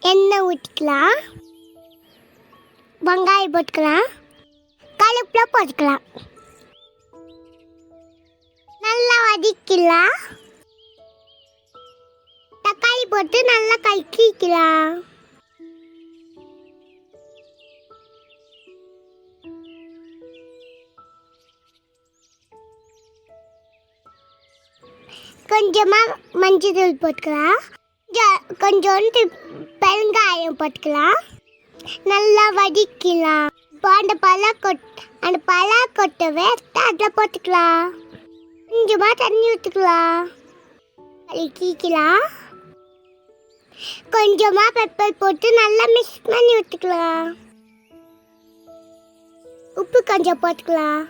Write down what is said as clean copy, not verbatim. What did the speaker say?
எண்ணெய் ஊற்றிக்கலாம், வெங்காயம் போட்டுக்கலாம், கருவேப்பிலை போட்டுக்கலாம், நல்லா வதக்கிக்கலாம், தக்காளி போட்டு நல்லா கலக்கிக்கலாம். கொஞ்சமாக மஞ்சள் தூள் போட்டுக்கலாம், கொஞ்சோண்டு பெருங்காயம் போட்டுக்கலாம், நல்லா வதக்கிக்கலாம். இப்போ அந்த பலாக்கொட்டை வேர்த்து அதில் போட்டுக்கலாம். கொஞ்சமாக தண்ணி ஊற்றிக்கலாம், கலக்கிக்கலாம். கொஞ்சமாக பெப்பர் போட்டு நல்லா மிக்ஸ் பண்ணி ஊற்றிக்கலாம். உப்பு கொஞ்சம் போட்டுக்கலாம்.